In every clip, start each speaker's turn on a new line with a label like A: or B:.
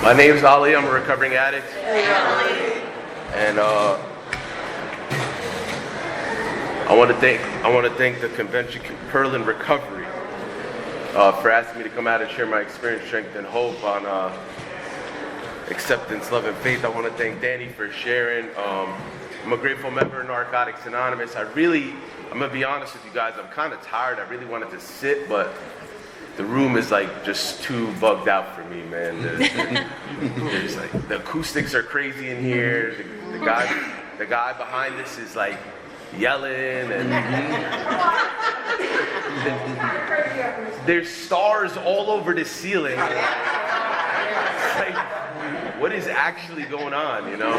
A: My name's Ali. I'm a recovering addict. And I want to thank the convention, Pearl in Recovery, for asking me to come out and share my experience, strength, and hope on acceptance, love, and faith. I want to thank Danny for sharing. I'm a grateful member of Narcotics Anonymous. I'm gonna be honest with you guys. I'm kind of tired. I really wanted to sit, but the room is like just too bugged out for me, man. There's like the acoustics are crazy in here. The guy behind us is like yelling, and there's stars all over the ceiling. It's like, what is actually going on, you know?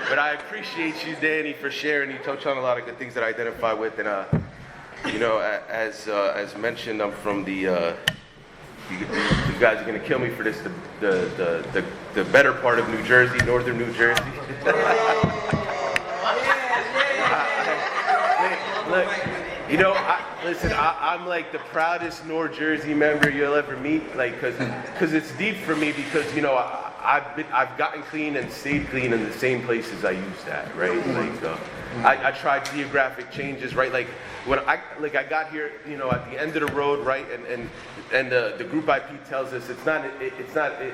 A: But I appreciate you, Danny, for sharing. You touched on a lot of good things that I identify with, and you know, as mentioned, I'm from the. You guys are gonna kill me for this. The better part of New Jersey, northern New Jersey. Look, you know, I'm like the proudest North Jersey member you'll ever meet, like, cause it's deep for me, because you know I've gotten clean and stayed clean in the same places I used at, right? Like I tried geographic changes, right? Like when I got here, you know, at the end of the road, right? And the group IP tells us it's not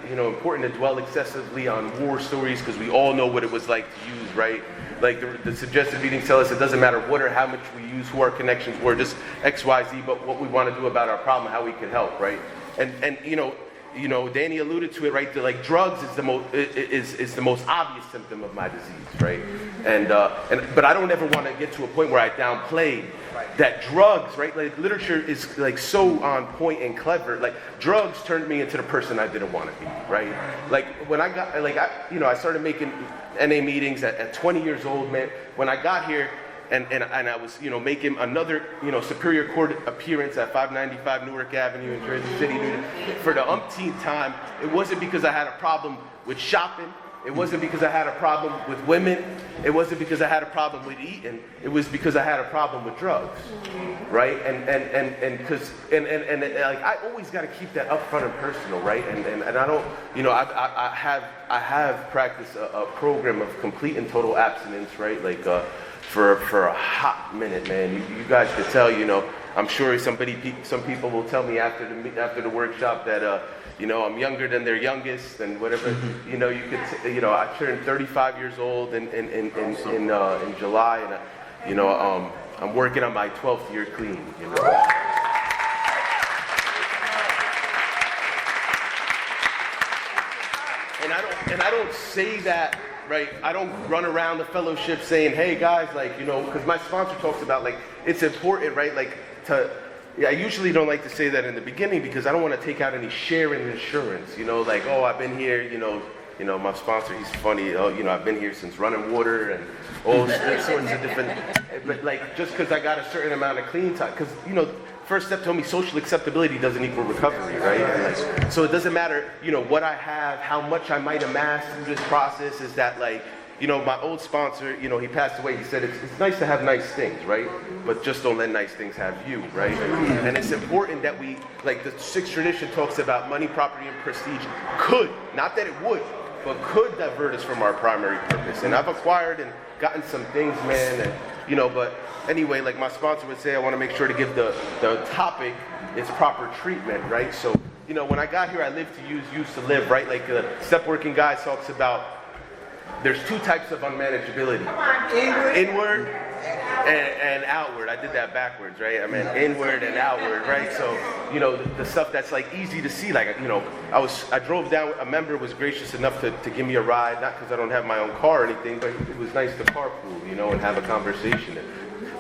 A: you know, important to dwell excessively on war stories, because we all know what it was like to use, right? Like the suggested meetings tell us it doesn't matter what or how much we use, who our connections were, just X, Y, Z, but what we want to do about our problem, how we can help, right? And you know, Danny alluded to it, right? Like drugs is the most obvious symptom of my disease, right? But I don't ever want to get to a point where I downplay that drugs, right? Like literature is like so on point and clever. Like drugs turned me into the person I didn't want to be, right? Like when I got, I started making NA meetings at 20 years old, man. When I got here, and I was, you know, making another, you know, Superior Court appearance at 595 Newark Avenue in Jersey City, New York, for the umpteenth time. It wasn't because I had a problem with shopping. It wasn't because I had a problem with women. It wasn't because I had a problem with eating. It was because I had a problem with drugs, right? And like I always got to keep that upfront and personal, right? And I don't, you know, I have practiced a program of complete and total abstinence, right? Like for a hot minute, man. You guys could tell, you know. I'm sure some people will tell me after the workshop that you know, I'm younger than their youngest and whatever. You know, I turned 35 years old in July, and you know, I'm working on my 12th year clean. You know. And I don't say that, right? I don't run around the fellowship saying, hey guys, like, you know, because my sponsor talks about, like, it's important, right? Like, I usually don't like to say that in the beginning, because I don't want to take out any sharing insurance, you know, like, oh, I've been here, you know, my sponsor, he's funny, oh, you know, I've been here since running water and all sorts of different, but like, just because I got a certain amount of clean time, because, you know, First Step told me social acceptability doesn't equal recovery, right? Like, so it doesn't matter, you know, what I have, how much I might amass through this process, is that, like, you know, my old sponsor, you know, he passed away. He said, it's nice to have nice things, right? But just don't let nice things have you, right? And it's important that we, like the sixth tradition talks about money, property, and prestige could, not that it would, but could divert us from our primary purpose. And I've acquired and gotten some things, man, and, you know, but anyway, like my sponsor would say, I want to make sure to give the topic its proper treatment, right? So, you know, when I got here, I lived to use, used to live, right? Like Step Working Guy talks about, there's two types of unmanageability. Inward and outward. I did that backwards, right? I mean, inward and outward, right? So, you know, the stuff that's like easy to see, like, you know, I drove down, a member was gracious enough to give me a ride, not because I don't have my own car or anything, but it was nice to carpool, you know, and have a conversation.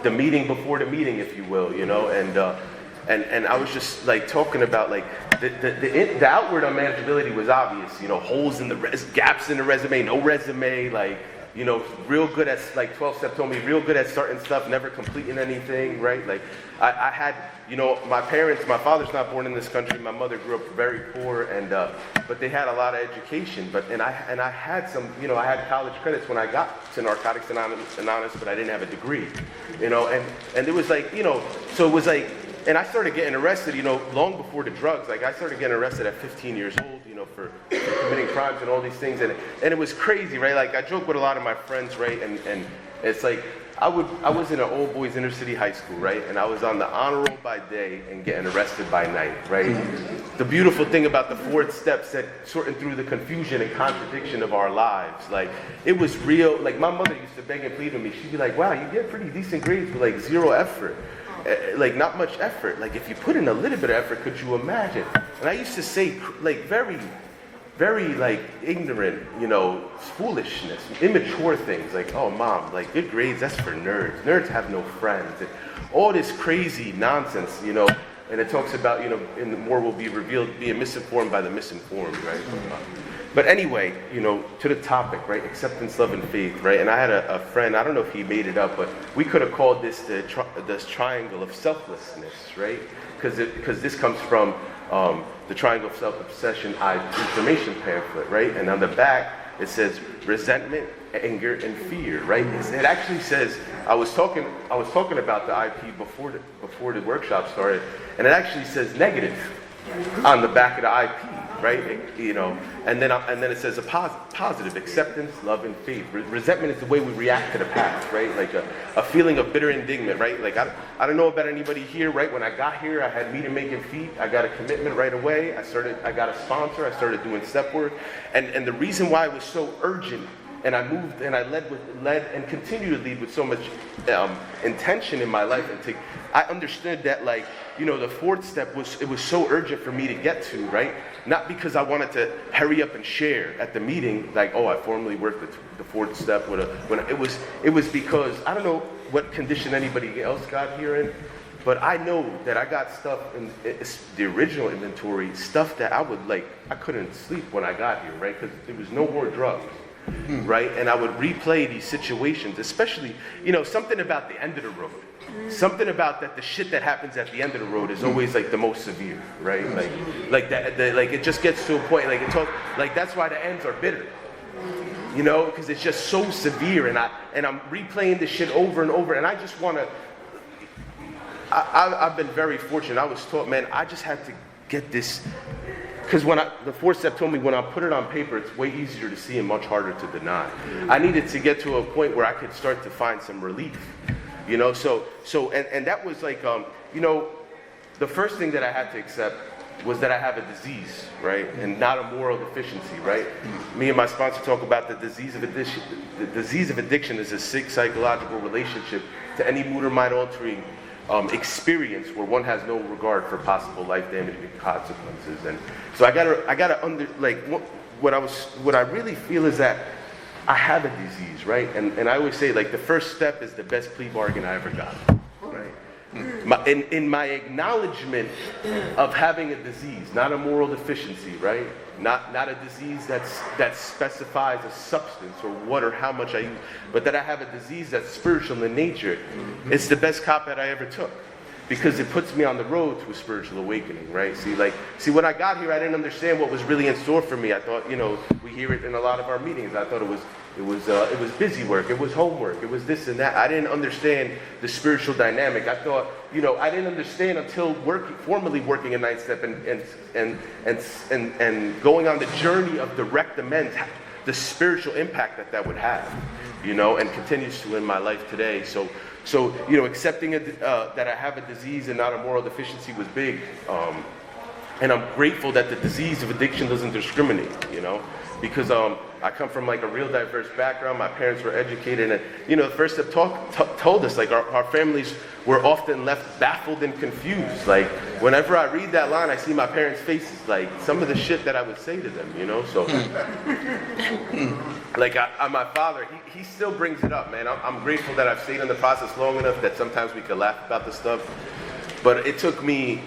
A: The meeting before the meeting, if you will, you know, and I was just like talking about like the outward unmanageability was obvious, you know, holes in gaps in the resume, no resume, like, you know, real good at, like 12 Step told me, real good at starting stuff, never completing anything, right? Like I had, you know, my father's not born in this country, my mother grew up very poor, and but they had a lot of education, and I had some, you know, I had college credits when I got to Narcotics Anonymous, but I didn't have a degree, you know, and it was like, you know, so it was like, and I started getting arrested, long before the drugs. Like I started getting arrested at 15 years old, for committing crimes and all these things, and it was crazy, right? Like I joke with a lot of my friends, right? And it's like I was in an old boys inner city high school, right? And I was on the honor roll by day and getting arrested by night, right? The beautiful thing about the fourth step said sorting through the confusion and contradiction of our lives. Like it was real. Like my mother used to beg and plead with me. She'd be like, "Wow, you get pretty decent grades with like zero effort." Like not much effort. Like if you put in a little bit of effort, could you imagine? And I used to say like very, very like ignorant, foolishness, immature things like, "Oh mom, like good grades, that's for nerds. Nerds have no friends." And all this crazy nonsense, and it talks about, in the more will be revealed, being misinformed by the misinformed, right? But anyway, to the topic, right? Acceptance, love, and faith, right? And I had a friend, I don't know if he made it up, but we could have called this this triangle of selflessness, right? Because this comes from the Triangle of Self-Obsession information pamphlet, right? And on the back, it says resentment, anger, and fear, right? It actually says, I was talking about the IP before the workshop started, and it actually says negative on the back of the IP, right? And then it says a positive, acceptance, love, and faith. Resentment is the way we react to the past, right? Like a feeling of bitter indignant, right? Like I don't know about anybody here, right? When I got here, I had meter making feet. I got a commitment right away. I got a sponsor. I started doing step work, and the reason why it was so urgent. And I moved and I led and continue to lead with so much intention in my life. And I understood that, like, the fourth step was so urgent for me to get to, right? Not because I wanted to hurry up and share at the meeting, like, oh, I formally worked the fourth step it was because I don't know what condition anybody else got here in, but I know that I got stuff in the original inventory, stuff that I couldn't sleep when I got here, right? Because there was no more drugs. Right? And I would replay these situations, especially, something about the end of the road. Something about that the shit that happens at the end of the road is always like the most severe, right? Like that, like it just gets to a point, like that's why the ends are bitter. Because it's just so severe, and I'm replaying this shit over and over, and I just want to. I've been very fortunate. I was taught, man, I just had to get this. Because the fourth step told me when I put it on paper, it's way easier to see and much harder to deny. I needed to get to a point where I could start to find some relief, So that was like, the first thing that I had to accept was that I have a disease, right, and not a moral deficiency, right. Me and my sponsor talk about the disease of addiction. The disease of addiction is a sick psychological relationship to any mood or mind altering experience where one has no regard for possible life-damaging consequences. And so I gotta what I really feel is that I have a disease, right? And I always say, like, the first step is the best plea bargain I ever got, right? In my acknowledgement of having a disease, not a moral deficiency, right? Not a disease that specifies a substance or what or how much I use, but that I have a disease that's spiritual in nature. It's the best cop that I ever took, because it puts me on the road to a spiritual awakening, right? See, when I got here, I didn't understand what was really in store for me. I thought, we hear it in a lot of our meetings. I thought it was busy work, it was homework, it was this and that. I didn't understand the spiritual dynamic. I thought, I didn't understand until formally working in Ninth Step and going on the journey of direct amends, the spiritual impact that would have, and continues to in my life today. So accepting that I have a disease and not a moral deficiency was big. And I'm grateful that the disease of addiction doesn't discriminate, because I come from like a real diverse background. My parents were educated, and the first step told us, like, our families were often left baffled and confused. Like, whenever I read that line, I see my parents' faces, like some of the shit that I would say to them, So, like, my father, he still brings it up, man. I'm grateful that I've stayed in the process long enough that sometimes we could laugh about the stuff. But it took me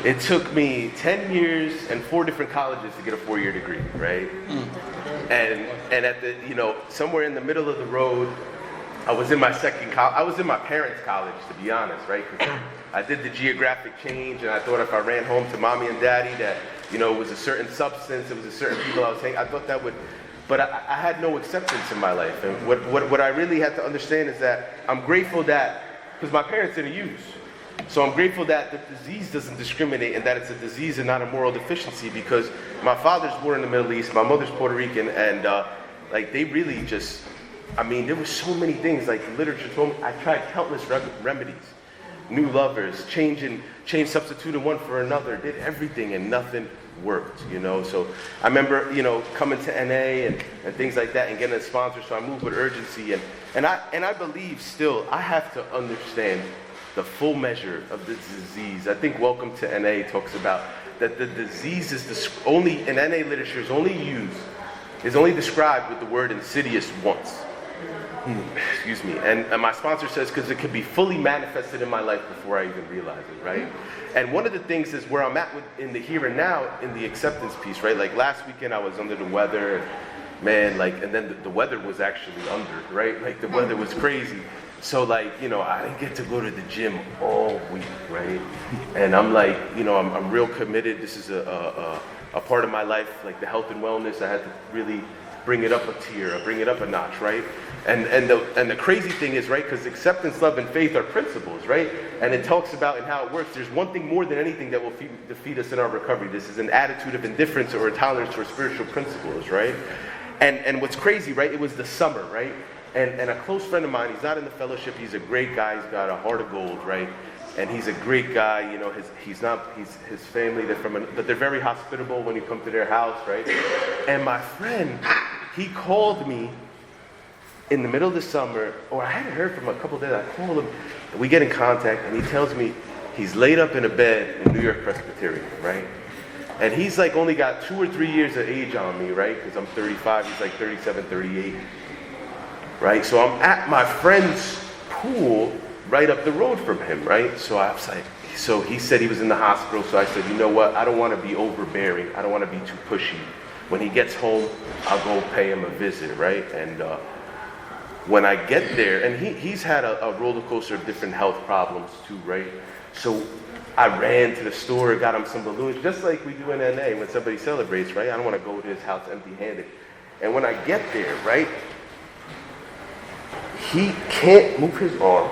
A: 10 years and 4 different colleges to get a 4-year degree, right? And at the, somewhere in the middle of the road, I was in my I was in my parents' college, to be honest, right? Because I did the geographic change, and I thought if I ran home to mommy and daddy that, it was a certain substance, it was a certain people I was hanging, I thought that would, but I had no acceptance in my life. And what I really had to understand is that I'm grateful that, because my parents didn't use. So I'm grateful that the disease doesn't discriminate and that it's a disease and not a moral deficiency, because my father's born in the Middle East, my mother's Puerto Rican, and like they really just, I mean, there were so many things, like literature told me, I tried countless remedies, new lovers, change substituting one for another, did everything and nothing worked, you know. So I remember, you know, coming to NA and things like that and getting a sponsor, so I moved with urgency, and I believe still I have to understand the full measure of the disease. I think Welcome to NA talks about that the disease is only, in NA literature, is only described with the word insidious once. Excuse me. And my sponsor says, because it could be fully manifested in my life before I even realize it, right? And one of the things is where I'm at in the here and now, in the acceptance piece, right? Like last weekend I was under the weather, man, like, and then the weather was actually under, right? Like the weather was crazy. So like, you know, I didn't get to go to the gym all week, right? And I'm like, you know, I'm real committed. This is a part of my life, like the health and wellness. I had to really bring it up a tier, bring it up a notch, right? And the crazy thing is, right, because acceptance, love, and faith are principles, right? And it talks about and how it works. There's one thing more than anything that will defeat us in our recovery. This is an attitude of indifference or intolerance for spiritual principles, right? And what's crazy, right? It was the summer, right? And a close friend of mine, he's not in the fellowship, he's a great guy, he's got a heart of gold, right? And he's a great guy, you know, his family, but they're very hospitable when you come to their house, right? And my friend, he called me in the middle of the summer, or I hadn't heard from him a couple of days, I called him, and we get in contact, and he tells me he's laid up in a bed in New York Presbyterian, right? And he's like only got 2 or 3 years of age on me, right? Because I'm 35, he's like 37, 38. Right, so I'm at my friend's pool right up the road from him, right? So I was like, so he said he was in the hospital, so I said, you know what, I don't want to be overbearing, I don't want to be too pushy. When he gets home, I'll go pay him a visit, right? And when I get there, and he's had a roller coaster of different health problems too, right? So I ran to the store, got him some balloons, just like we do in NA when somebody celebrates, right? I don't want to go to his house empty-handed. And when I get there, right, he can't move his arm.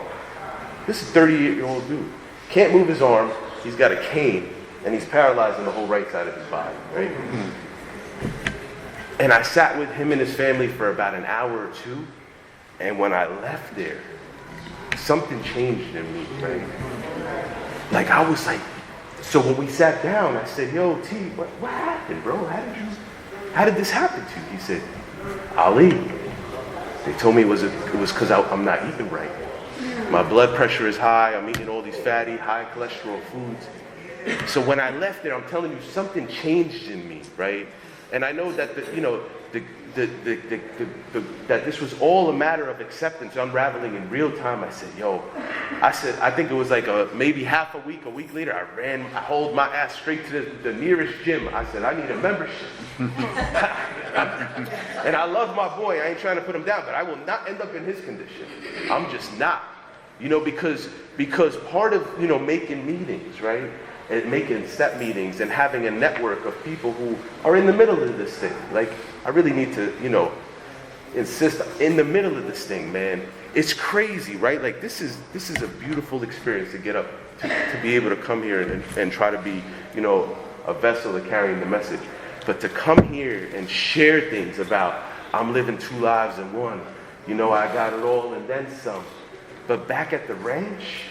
A: This is a 38-year-old dude. Can't move his arm. He's got a cane, and he's paralyzed on the whole right side of his body, right? And I sat with him and his family for about an hour or two, and when I left there, something changed in me, right? Like I was like, so when we sat down, I said, yo, T, what happened, bro? How did this happen to you? He said, Ali, they told me it was because I'm not eating right. My blood pressure is high. I'm eating all these fatty, high cholesterol foods. So when I left there, I'm telling you, something changed in me, right? And I know that that this was all a matter of acceptance, unraveling in real time. I said, I think it was like maybe half a week later, I hauled my ass straight to the nearest gym. I said, I need a membership. And I love my boy, I ain't trying to put him down, but I will not end up in his condition. I'm just not. You know, because part of, you know, making meetings, right? And making step meetings and having a network of people who are in the middle of this thing. Like, I really need to, you know, insist in the middle of this thing, man. It's crazy, right? Like, this is a beautiful experience to get up, to be able to come here and try to be, you know, a vessel of carrying the message. But to come here and share things about, I'm living 2 lives in one. You know, I got it all and then some. But back at the ranch,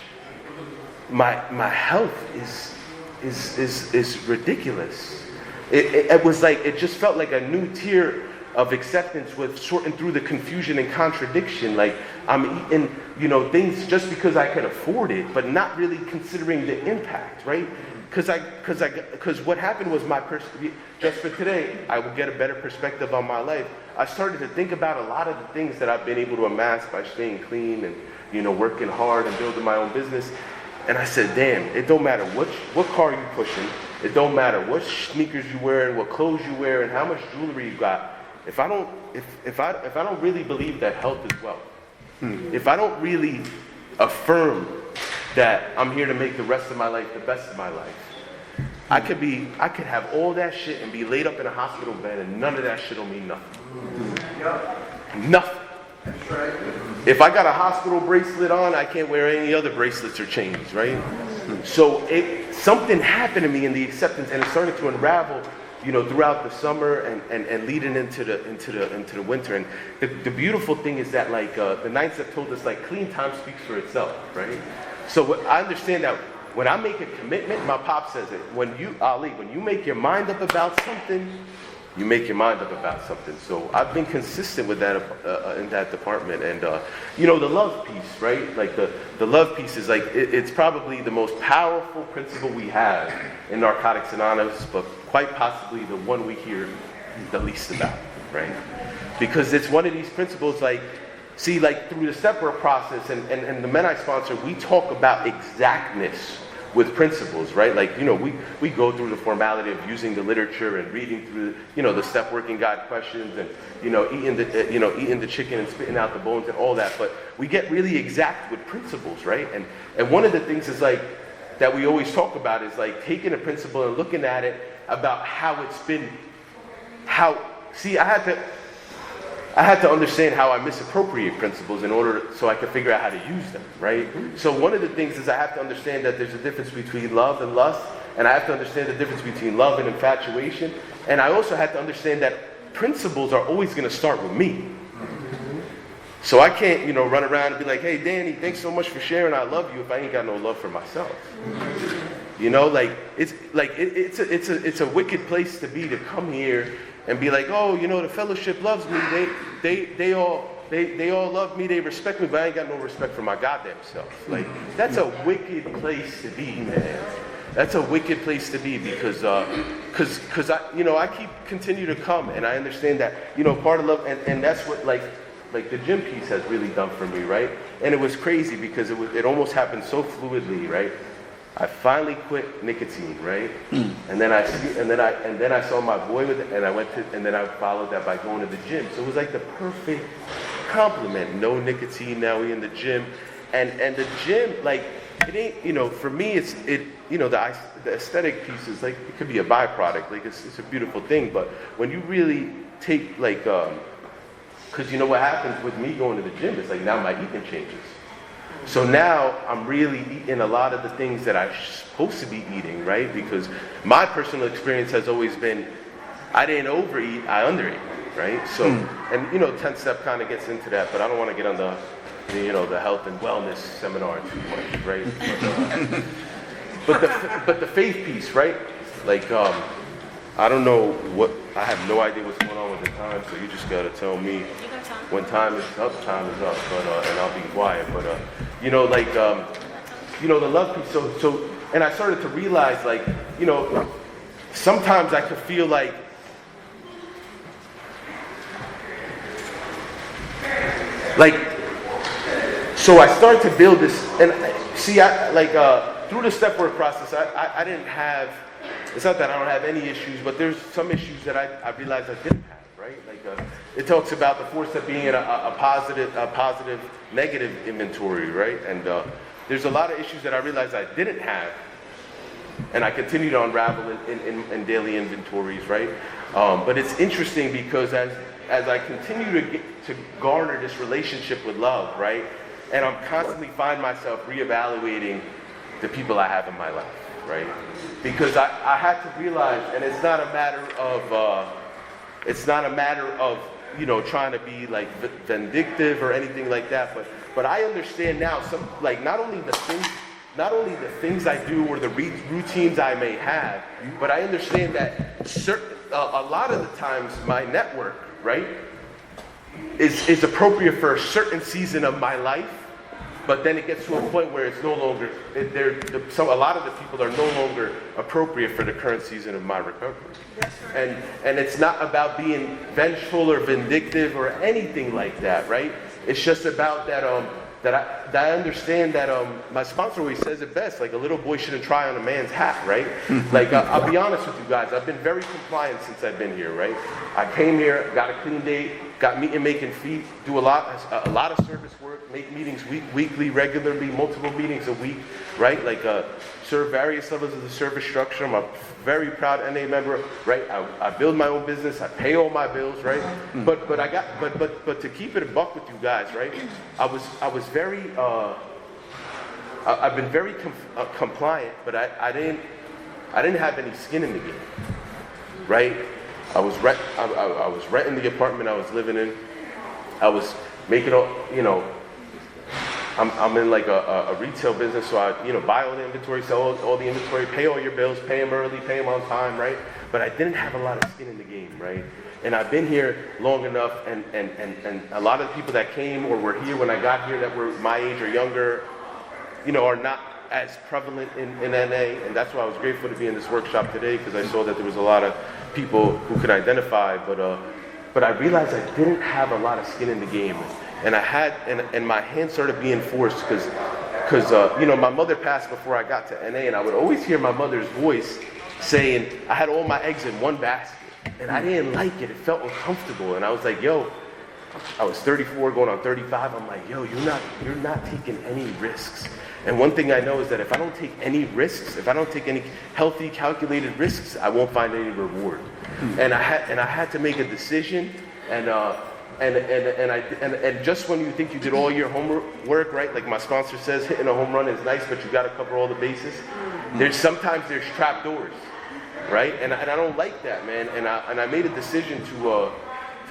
A: my health is ridiculous. It was like, it just felt like a new tier of acceptance with sorting through the confusion and contradiction. Like I'm eating, you know, things just because I can afford it, but not really considering the impact, right? Because what happened was just for today, I will get a better perspective on my life. I started to think about a lot of the things that I've been able to amass by staying clean and, you know, working hard and building my own business. And I said, damn, it don't matter what car you pushing, it don't matter what sneakers you wearing, what clothes you wear, and how much jewelry you got. If I don't really believe that health is wealth, if I don't really affirm that I'm here to make the rest of my life the best of my life, I could have all that shit and be laid up in a hospital bed and none of that shit will mean nothing. Nothing.
B: That's right.
A: If I got a hospital bracelet on, I can't wear any other bracelets or chains, right? So something happened to me in the acceptance, and it started to unravel, throughout the summer and leading into the winter. And the beautiful thing is that, like, the Knights have told us, like, clean time speaks for itself, right? So I understand that when I make a commitment, my pop says it. When you make your mind up about something, you make your mind up about something. So I've been consistent with that in that department. And, the love piece, right? Like the love piece is like, it's probably the most powerful principle we have in Narcotics Anonymous, but quite possibly the one we hear the least about, right? Because it's one of these principles, like, see, like through the step work process and the men I sponsor, we talk about exactness with principles, right? Like, we go through the formality of using the literature and reading through, the step working guide questions and, eating the chicken and spitting out the bones and all that. But we get really exact with principles, right? And one of the things is like, that we always talk about is like taking a principle and looking at it about how it's been, I had to understand how I misappropriate principles in order so I could figure out how to use them, right? So one of the things is I have to understand that there's a difference between love and lust, and I have to understand the difference between love and infatuation, and I also have to understand that principles are always going to start with me. So I can't, run around and be like, hey, Danny, thanks so much for sharing, I love you, if I ain't got no love for myself. It's a wicked place to be, to come here and be like, oh, the fellowship loves me. They all love me. They respect me, but I ain't got no respect for my goddamn self. Like, that's a wicked place to be, man. That's a wicked place to be because I continue to come, and I understand that, part of love, and that's what like the gym piece has really done for me, right? And it was crazy because it almost happened so fluidly, right? I finally quit nicotine, right? And then I saw my boy with it, and then I followed that by going to the gym. So it was like the perfect complement. No nicotine, now we in the gym, and the gym, like, it ain't, for me the aesthetic piece is like, it could be a byproduct, like it's a beautiful thing, but when you really take like, because what happens with me going to the gym is like now my eating changes. So now I'm really eating a lot of the things that I'm supposed to be eating, right? Because my personal experience has always been, I didn't overeat, I undereat, right? So, and 10-step kind of gets into that, but I don't want to get on the health and wellness seminar too much, right? But the faith piece, right? Like, I don't know I have no idea what's going on with the time, so you just gotta tell me when time is up, but, and I'll be quiet. But, the love piece, so, and I started to realize, like, sometimes I could feel like, so I started to build this, and see, through the step work process, I didn't have, it's not that I don't have any issues, but there's some issues that I realized I didn't have, right? Like, it talks about the 4-step being a positive, negative inventory, right? And there's a lot of issues that I realized I didn't have, and I continue to unravel in daily inventories, right? But it's interesting because as I continue to garner this relationship with love, right? And I'm constantly find myself reevaluating the people I have in my life, right? Because I had to realize, and it's not a matter of trying to be like vindictive or anything like that, but I understand now not only the things I do or the routines I may have, but I understand that a lot of the times my network, right, is appropriate for a certain season of my life. But then it gets to a point where it's no longer, a lot of the people are no longer appropriate for the current season of my recovery. That's right. And it's not about being vengeful or vindictive or anything like that, right? It's just about that I understand that my sponsor always says it best, like a little boy shouldn't try on a man's hat, right? Like, I'll be honest with you guys, I've been very compliant since I've been here, right? I came here, got a clean date, got making feet, do a lot of service work, make meetings weekly, regularly, multiple meetings a week, right? Like serve various levels of the service structure. I'm a very proud NA member, right? I build my own business, I pay all my bills, right? But to keep it a buck with you guys, right? I was very I've been very compliant, but I didn't have any skin in the game, right? I was renting the apartment I was living in. I was making all, I'm in like a retail business, so I, buy all the inventory, sell all the inventory, pay all your bills, pay them early, pay them on time, right? But I didn't have a lot of skin in the game, right? And I've been here long enough, and a lot of the people that came or were here when I got here that were my age or younger, are not as prevalent in NA, and that's why I was grateful to be in this workshop today, because I saw that there was a lot of people who could identify, but I realized I didn't have a lot of skin in the game, and I had, and my hands started being forced, because my mother passed before I got to NA, and I would always hear my mother's voice saying, I had all my eggs in one basket, and I didn't like it. It felt uncomfortable, and I was like, I was 34 going on 35. I'm like, you're not taking any risks. And one thing I know is that if I don't take any risks, if I don't take any healthy, calculated risks, I won't find any reward. And I had to make a decision. And just when you think you did all your homework, right? Like my sponsor says, hitting a home run is nice, but you got to cover all the bases. Sometimes there's trap doors, right? And I don't like that, man. And I made a decision to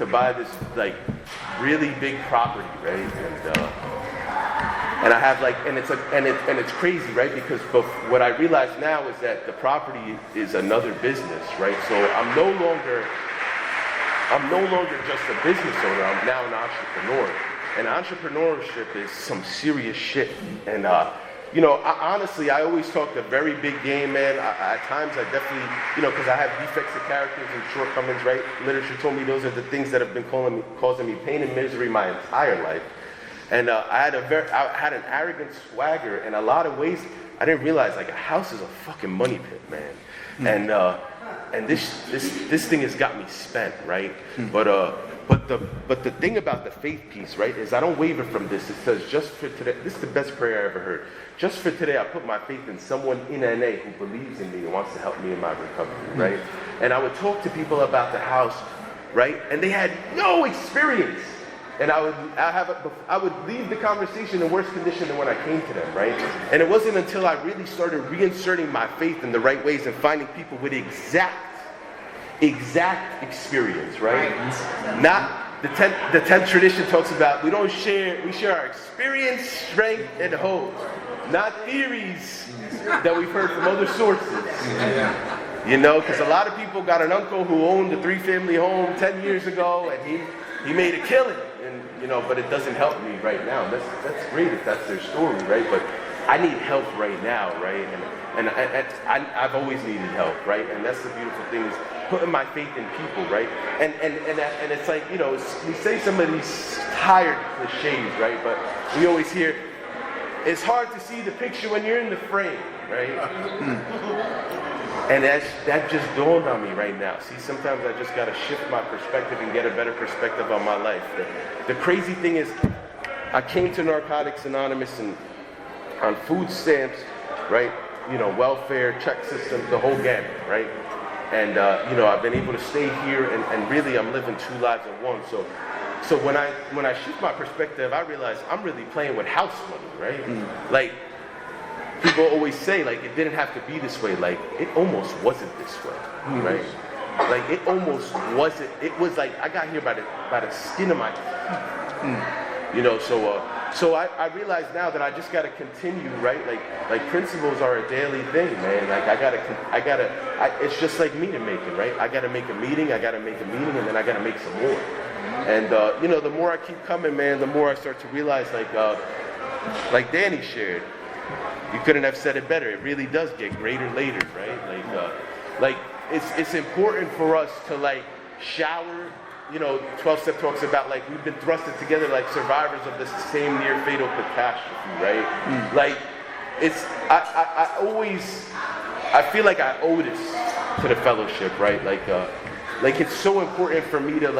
A: buy this like really big property, right? And I have it's crazy, right? Because what I realize now is that the property is another business, right? So I'm no longer just a business owner. I'm now an entrepreneur. And entrepreneurship is some serious shit. And honestly, I always talk a very big game, man. At times, I definitely, because I have defects of characters and shortcomings, right? Literature told me those are the things that have been causing me pain and misery my entire life. And I had an arrogant swagger in a lot of ways. I didn't realize, like, a house is a fucking money pit, man. And this thing has got me spent, right? But the thing about the faith piece, right, is I don't waver from this. It says, just for today, this is the best prayer I ever heard. Just for today, I put my faith in someone in NA who believes in me and wants to help me in my recovery, right? And I would talk to people about the house, right, and they had no experience. And I would leave the conversation in worse condition than when I came to them, right? And it wasn't until I really started reinserting my faith in the right ways and finding people with exact experience, right? Not the 10th tradition talks about we share our experience, strength, and hope, not theories that we've heard from other sources. Because a lot of people got an uncle who owned a 3-family home 10 years ago, and he made a killing, and but it doesn't help me right now. That's great if that's their story, right? But I need help right now, right? And I've always needed help, right? And that's the beautiful thing is putting my faith in people, right? And it's like, we say some of these tired cliches, right? But we always hear, it's hard to see the picture when you're in the frame, right? And that just dawned on me right now. See, sometimes I just got to shift my perspective and get a better perspective on my life. The crazy thing is, I came to Narcotics Anonymous and on food stamps, right? Welfare, check systems, the whole gamut, right? And, I've been able to stay here and really I'm living 2 lives at once. So when I shift my perspective, I realize I'm really playing with house money, right? Like, people always say, like, it didn't have to be this way. Like, it almost wasn't this way, right? Like, it almost wasn't. It was like, I got here by the skin of my teeth. So I realize now that I just got to continue, right? Like principles are a daily thing, man. Like, it's just like meeting making, right? I got to make a meeting, and then I got to make some more. And, the more I keep coming, man, the more I start to realize, like Danny shared, you couldn't have said it better. It really does get greater later, right? Like it's important for us to shower. 12-step talks about we've been thrusted together like survivors of the same near fatal catastrophe, right? Like I feel like I owe this to the fellowship, right? Like it's so important for me to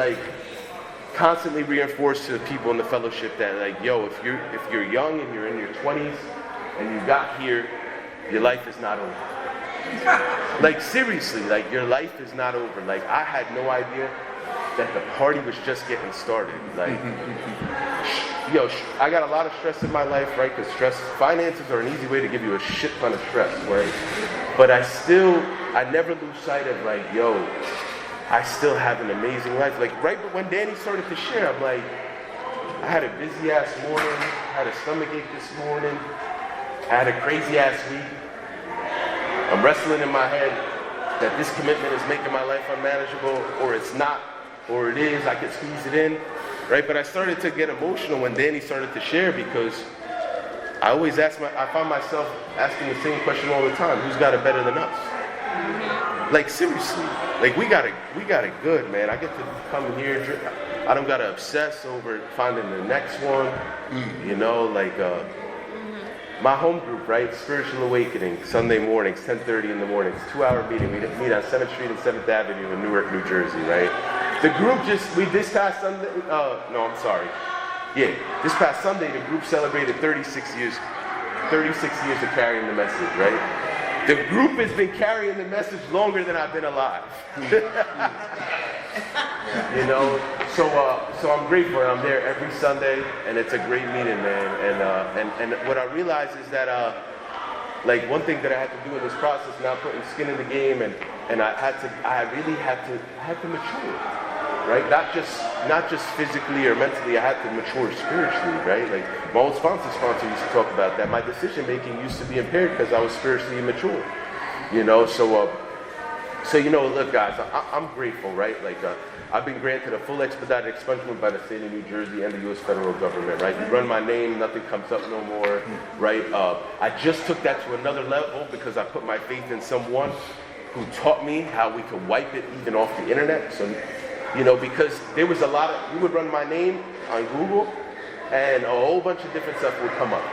A: constantly reinforce to the people in the fellowship that like, yo, if you're young and you're in your 20s and you got here, your life is not over. Like seriously, like your life is not over. Like I had no idea that the party was just getting started. Like, yo, I got a lot of stress in my life, right? Because finances are an easy way to give you a shit ton of stress, right? But I never lose sight of like, yo, I still have an amazing life. Like right when Danny started to share, I'm like, I had a busy ass morning, I had a stomach ache this morning, I had a crazy ass week. I'm wrestling in my head that this commitment is making my life unmanageable, or it's not, or it is, I can squeeze it in, right? But I started to get emotional when Danny started to share because I find myself asking the same question all the time: who's got it better than us? Like seriously, like we got it good, man. I get to come here. I don't gotta obsess over finding the next one, you know, like. My home group, right? Spiritual Awakening, Sunday mornings, 10:30 in the mornings, 2-hour meeting. We meet on 7th Street and 7th Avenue in Newark, New Jersey, right? The group this past Sunday, this past Sunday, the group celebrated 36 years of carrying the message, right? The group has been carrying the message longer than I've been alive. You know, so I'm grateful, and I'm there every Sunday, and it's a great meeting, man. And what I realize is that like one thing that I had to do in this process, now putting skin in the game, and I really had to mature, right? Not just physically or mentally, I had to mature spiritually, right? Like my old sponsor used to talk about that. My decision making used to be impaired because I was spiritually immature, you know. So you know, look, guys, I'm grateful, right? Like I've been granted a full expedited expungement by the state of New Jersey and the U.S. federal government, right? You run my name, nothing comes up no more, right? I just took that to another level because I put my faith in someone who taught me how we could wipe it even off the internet. So, you know, because there was you would run my name on Google and a whole bunch of different stuff would come up.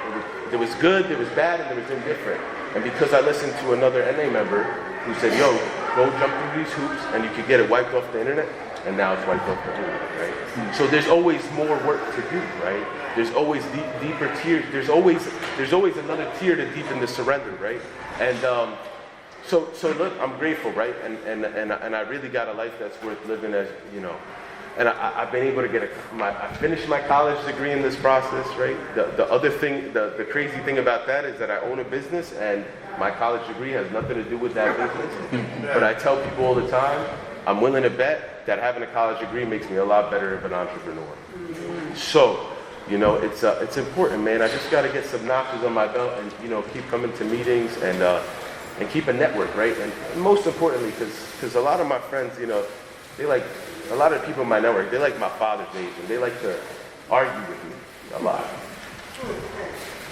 A: There was good, there was bad, and there was indifferent. And because I listened to another NA member who said, yo, go jump through these hoops and you could get it wiped off the internet, and now it's wiped off the internet, right? So there's always more work to do, right? There's always deeper tiers. There's always another tier to deepen the surrender, right? And so look, I'm grateful, right? And I really got a life that's worth living, as you know. And I've been able to I finished my college degree in this process, right? The other thing, the crazy thing about that is that I own a business and my college degree has nothing to do with that business. But I tell people all the time, I'm willing to bet that having a college degree makes me a lot better of an entrepreneur. So, you know, it's important, man. I just got to get some notches on my belt and, you know, keep coming to meetings and keep a network, right? And most importantly, because a lot of my friends, you know, a lot of people in my network, they like my father's age, and they like to argue with me a lot.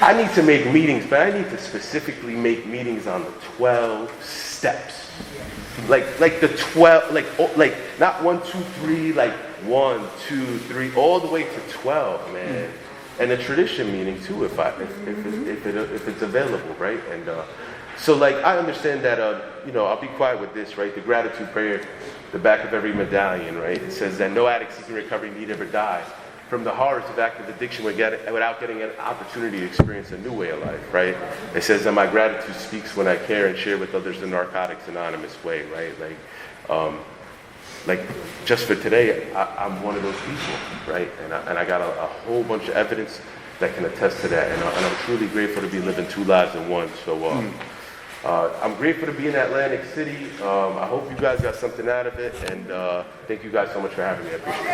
A: I need to make meetings, but I need to specifically make meetings on the 12 steps. Like the 12, like not 1, 2, 3, like 1, 2, 3, all the way to 12, man. And a tradition meeting too, if it's available, right? And so like I understand that you know, I'll be quiet with this, right? The gratitude prayer, the back of every medallion, right? It says that no addict seeking recovery need ever die from the horrors of active addiction without getting an opportunity to experience a new way of life, right? It says that my gratitude speaks when I care and share with others the Narcotics Anonymous way, right? Like just for today, I'm one of those people, right? And I got a whole bunch of evidence that can attest to that, and I'm truly grateful to be living two lives in one. So I'm grateful to be in Atlantic City. I hope you guys got something out of it, and thank you guys so much for having me. I appreciate it.